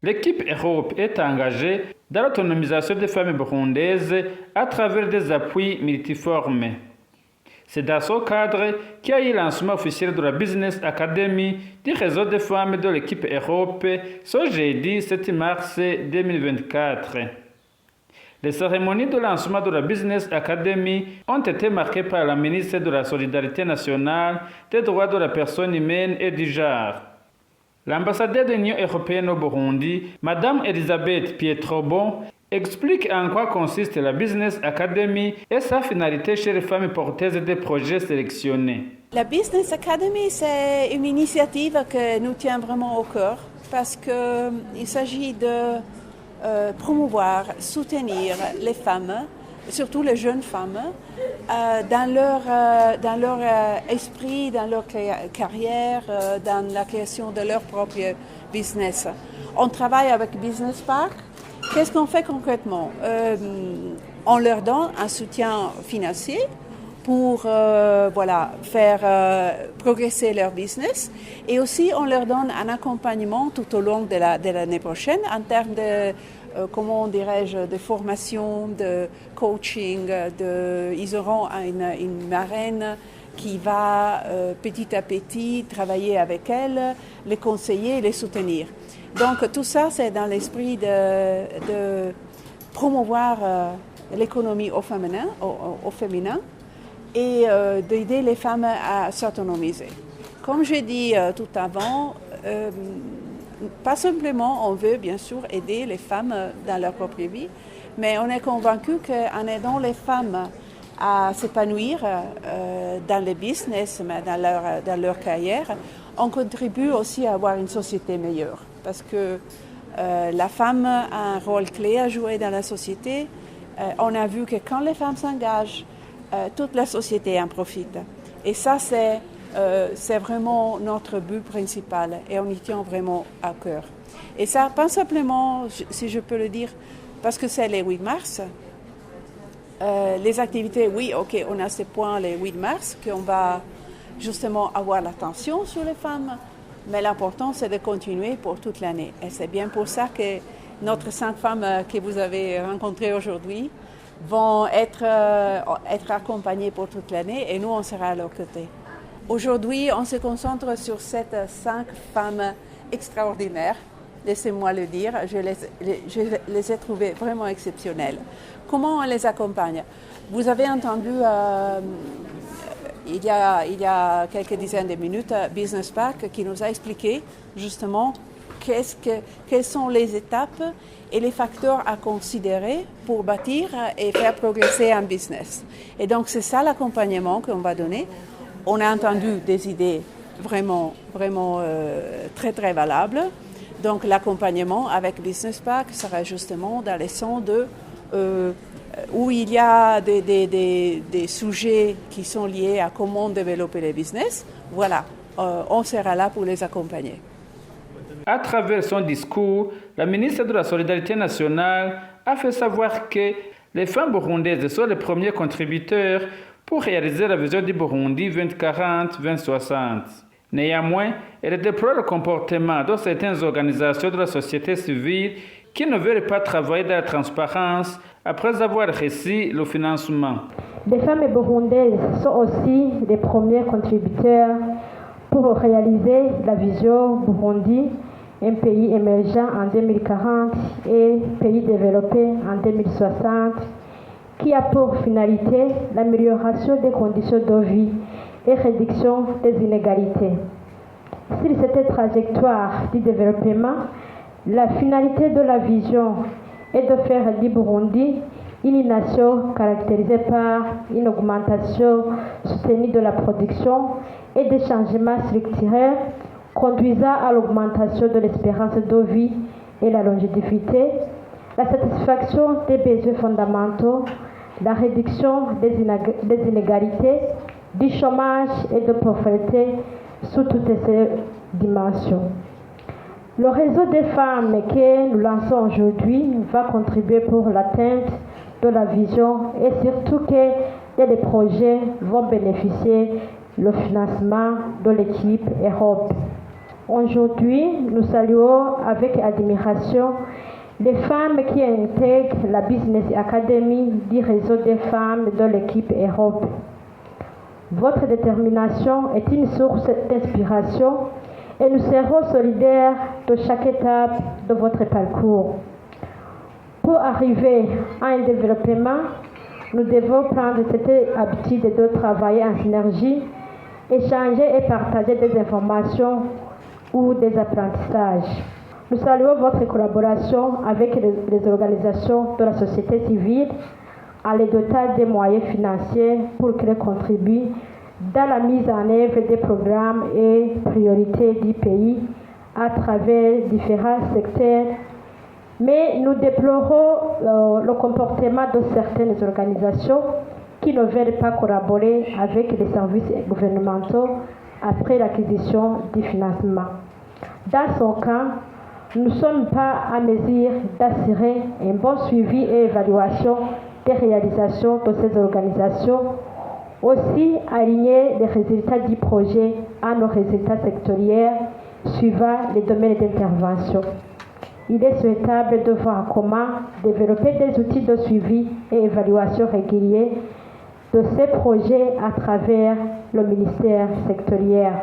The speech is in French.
L'équipe Europe est engagée dans l'autonomisation des femmes burundaises à travers des appuis multiformes. C'est dans ce cadre qu'il y a eu le lancement officiel de la Business Academy du réseau des femmes de l'équipe Europe ce jeudi 7 mars 2024. Les cérémonies de lancement de la Business Academy ont été marquées par la ministre de la Solidarité nationale, des droits de la personne humaine et du genre. L'ambassadeur de l'Union européenne au Burundi, Madame Elisabeth Pietrobon, explique en quoi consiste la Business Academy et sa finalité chez les femmes porteuses des projets sélectionnés. La Business Academy, c'est une initiative que nous tient vraiment au cœur parce qu'il s'agit de promouvoir, soutenir les femmes, surtout les jeunes femmes, dans leur esprit, dans leur carrière, dans la création de leur propre business. On travaille avec Business Park. Qu'est-ce qu'on fait concrètement? On leur donne un soutien financier pour faire progresser leur business, et aussi on leur donne un accompagnement tout au long de l'année prochaine en termes de de formation, de coaching, ils auront une marraine qui va petit à petit travailler avec elles, les conseiller, les soutenir. Donc tout ça, c'est dans l'esprit de promouvoir l'économie au féminin et d'aider les femmes à s'autonomiser. Comme j'ai dit tout avant, pas simplement on veut bien sûr aider les femmes dans leur propre vie, mais on est convaincu qu'en aidant les femmes à s'épanouir dans le business, mais dans leur carrière, on contribue aussi à avoir une société meilleure. Parce que la femme a un rôle clé à jouer dans la société. On a vu que quand les femmes s'engagent, toute la société en profite. Et ça, c'est vraiment notre but principal et on y tient vraiment à cœur. Et ça, pas simplement, si je peux le dire, parce que c'est le 8 mars. Les activités, oui, ok, on a ces points le 8 mars, qu'on va justement avoir l'attention sur les femmes, mais l'important, c'est de continuer pour toute l'année. Et c'est bien pour ça que notre 5 femmes que vous avez rencontrées aujourd'hui vont être accompagnées pour toute l'année et nous, on sera à leur côté. Aujourd'hui, on se concentre sur ces 5 femmes extraordinaires. Laissez-moi le dire, je les ai trouvées vraiment exceptionnelles. Comment on les accompagne? Vous avez entendu il y a quelques dizaines de minutes Business Park qui nous a expliqué justement quelles sont les étapes et les facteurs à considérer pour bâtir et faire progresser un business. Et donc c'est ça l'accompagnement qu'on va donner. On a entendu des idées vraiment très très valables. Donc l'accompagnement avec Business Park sera justement dans les sens où il y a des sujets qui sont liés à comment développer les business. Voilà, on sera là pour les accompagner. À travers son discours, la ministre de la Solidarité nationale a fait savoir que les femmes burundaises sont les premiers contributeurs pour réaliser la vision du Burundi 2040-2060. Néanmoins, elle déplore le comportement de certaines organisations de la société civile qui ne veulent pas travailler dans la transparence après avoir reçu le financement. Les femmes burundaises sont aussi les premiers contributeurs pour réaliser la vision Burundi, un pays émergent en 2040 et pays développé en 2060, qui a pour finalité l'amélioration des conditions de vie et réduction des inégalités. Sur cette trajectoire du développement, la finalité de la vision est de faire du Burundi une nation caractérisée par une augmentation soutenue de la production et des changements structurels conduisant à l'augmentation de l'espérance de vie et la longévité, la satisfaction des besoins fondamentaux, la réduction des inégalités, du chômage et de pauvreté sous toutes ces dimensions. Le réseau des femmes que nous lançons aujourd'hui va contribuer pour l'atteinte de la vision et surtout que les projets vont bénéficier le financement de l'équipe Europe. Aujourd'hui, nous saluons avec admiration les femmes qui intègrent la Business Academy du réseau des femmes de l'équipe Europe. Votre détermination est une source d'inspiration et nous serons solidaires de chaque étape de votre parcours. Pour arriver à un développement, nous devons prendre cette habitude de travailler en synergie, échanger et partager des informations ou des apprentissages. Nous saluons votre collaboration avec les organisations de la société civile à les doter des moyens financiers pour qu'elles contribuent dans la mise en œuvre des programmes et priorités du pays à travers différents secteurs. Mais nous déplorons le comportement de certaines organisations qui ne veulent pas collaborer avec les services gouvernementaux après l'acquisition du financement. Dans son cas, nous ne sommes pas à mesure d'assurer un bon suivi et évaluation des réalisations de ces organisations, aussi aligner les résultats du projet à nos résultats sectoriels suivant les domaines d'intervention. Il est souhaitable de voir comment développer des outils de suivi et évaluation réguliers de ces projets à travers le ministère sectoriel.